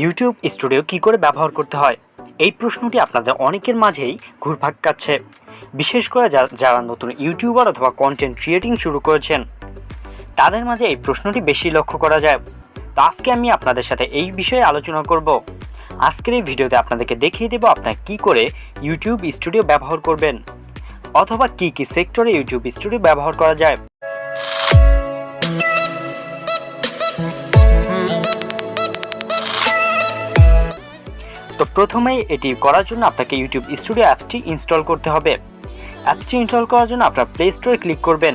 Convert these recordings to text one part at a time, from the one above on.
YouTube studio কি করে ব্যবহার করতে হয়, এই প্রশ্নটি আপনাদের অনেকের মাঝেই ঘুরপাক খাচ্ছে। বিশেষ করে যারা নতুন ইউটিউবার অথবা কন্টেন্ট ক্রিয়েটিং শুরু করেছেন, তাদের মাঝে এই প্রশ্নটি বেশি লক্ষ্য করা যায়। তো আজকে আমি আপনাদের সাথে এই বিষয়ে আলোচনা করব। আজকের এই ভিডিওতে আপনাদেরকে দেখিয়ে দেব আপনারা কি করে ইউটিউব স্টুডিও ব্যবহার করবেন, অথবা কি কি সেক্টরে ইউটিউব স্টুডিও ব্যবহার করা যায়। তো প্রথমেই এটি করার জন্য আপনাকে ইউটিউব স্টুডিও অ্যাপসটি ইনস্টল করতে হবে। অ্যাপসটি ইনস্টল করার জন্য আপনারা প্লে স্টোরে ক্লিক করবেন।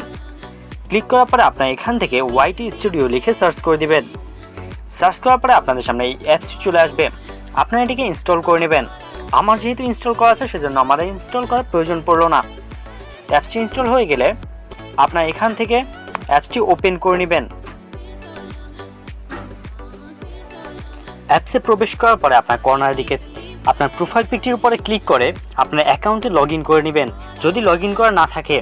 ক্লিক করার পরে আপনার এখান থেকে ওয়াইটি স্টুডিও লিখে সার্চ করে দিবেন। সার্চ করার পরে আপনাদের সামনে এই অ্যাপসটি চলে আসবে। আপনারা এটিকে ইনস্টল করে নেবেন। আমার যেহেতু ইনস্টল করা আছে সেজন্য আমার ইনস্টল করার প্রয়োজন পড়লো না। অ্যাপসটি ইনস্টল হয়ে গেলে আপনার এখান থেকে অ্যাপসটি ওপেন করে নেবেন। অ্যাপসে প্রবেশ করার পরে আপনার কর্নারের দিকে আপনার প্রোফাইল পিকটির উপরে ক্লিক করে আপনার অ্যাকাউন্টে লগ ইন করে নেবেন। যদি লগ ইন করা না থাকে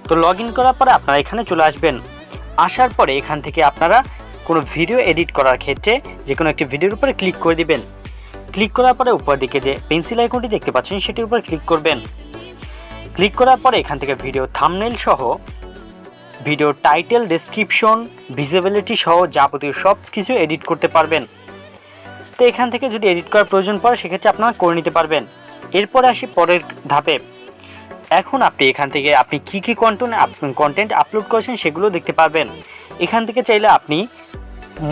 তো লগ ইন করার পরে আপনারা এখানে চলে আসবেন। আসার পরে এখান থেকে আপনারা কোনো ভিডিও এডিট করার ক্ষেত্রে যে কোনো একটি ভিডিওর উপরে ক্লিক করে দিবেন। ক্লিক করার পরে উপর দিকে যে পেন্সিল আইকনটি দেখতে পাচ্ছেন সেটির উপর ক্লিক করবেন। ক্লিক করার পরে এখান থেকে ভিডিও থাম্বনেইল সহ ভিডিও টাইটেল, ডেসক্রিপশন, ভিজিবিলিটি সহ যাবতীয় সব কিছু এডিট করতে পারবেন। তো এখান থেকে যদি এডিট করার প্রয়োজন পড়ে সেক্ষেত্রে আপনারা করে নিতে পারবেন। এরপরে আসি পরের ধাপে। এখন আপনি এখান থেকে আপনি কী কী কন্টেন্ট আপলোড করেছেন সেগুলো দেখতে পারবেন। এখান থেকে চাইলে আপনি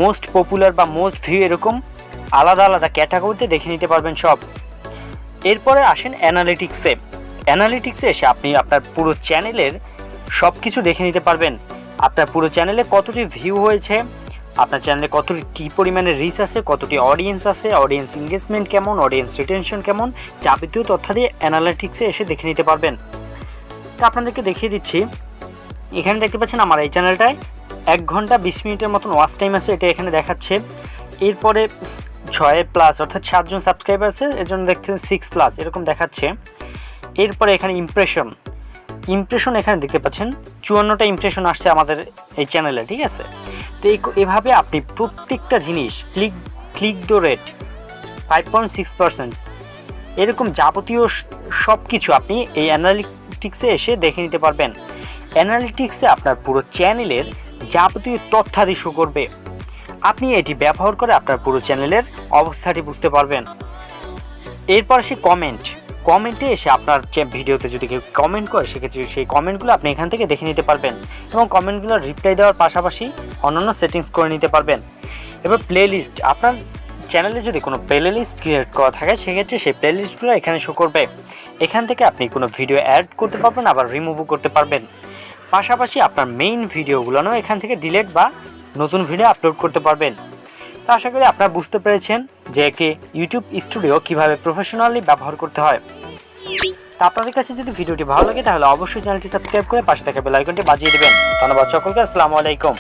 মোস্ট পপুলার বা মোস্ট ভিউ এরকম আলাদা আলাদা ক্যাটাগরিতে দেখে নিতে পারবেন সব। এরপরে আসেন অ্যানালিটিক্সে। অ্যানালিটিক্সে এসে আপনি আপনার পুরো চ্যানেলের সব কিছু দেখে নিতে পারবেন। আপনার পুরো চ্যানেলে কতটি ভিউ হয়েছে, আপনার চ্যানেলে কতটি কী পরিমাণে রিচ আছে, কতটি অডিয়েন্স আছে, অডিয়েন্স এঙ্গেজমেন্ট কেমন, অডিয়েন্স রিটেনশন কেমন, যাবতীয় তথ্যাদি অ্যানালিটিক্সে এসে দেখে নিতে পারবেন। তো আপনাদেরকে দেখিয়ে দিচ্ছি। এখানে দেখতে পাচ্ছেন আমার এই চ্যানেলটায় 1 ঘন্টা 20 মিনিটের মতন ওয়াচ টাইম আছে, এটা এখানে দেখাচ্ছে। এরপরে 6+ অর্থাৎ 7 জন সাবস্ক্রাইবার আছে, এর জন্য দেখছেন 6+ এরকম দেখাচ্ছে। এরপরে এখানে ইমপ্রেশন এখানে দেখতে পাচ্ছেন 54টা ইমপ্রেশন আসছে আমাদের এই চ্যানেলে, ঠিক আছে। তো এভাবে আপনি প্রত্যেকটা জিনিস ক্লিক দো রেট 5.6% এরকম যাবতীয় সব কিছু আপনি এই অ্যানালিটিক্সে এসে দেখে নিতে পারবেন। অ্যানালিটিক্সে আপনার পুরো চ্যানেলের যাবতীয় তথ্যাদি শো করবে। আপনি এটি ব্যবহার করে আপনার পুরো চ্যানেলের অবস্থাটি বুঝতে পারবেন। এরপর সে কমেন্টে এসে আপনার ভিডিওতে যদি কেউ কমেন্ট করে সেক্ষেত্রে সেই কমেন্টগুলো আপনি এখান থেকে দেখে নিতে পারবেন এবং কমেন্টগুলো রিপ্লাই দেওয়ার পাশাপাশি অন্যান্য সেটিংস করে নিতে পারবেন। এবার প্লেলিস্ট, আপনার চ্যানেলে যদি কোনো প্লেলিস্ট ক্রিয়েট করা থাকে সেক্ষেত্রে সেই প্লেলিস্টগুলো এখানে শো করবে। এখান থেকে আপনি কোনো ভিডিও অ্যাড করতে পারবেন, আবার রিমুভও করতে পারবেন। পাশাপাশি আপনার মেইন ভিডিওগুলোও এখান থেকে ডিলিট বা নতুন ভিডিও আপলোড করতে পারবেন। তো আশা করি আপনারা বুঝতে পেরেছেন যে একটি ইউটিউব স্টুডিও কিভাবে প্রফেশনালি ব্যবহার করতে হয়। তা আপনাদের কাছে যদি ভিডিওটি ভালো লাগে তাহলে অবশ্যই চ্যানেলটি সাবস্ক্রাইব করে পাশে থাকা বেল আইকনটি বাজিয়ে দেবেন। ধন্যবাদ সকলকে। আসসালামু আলাইকুম।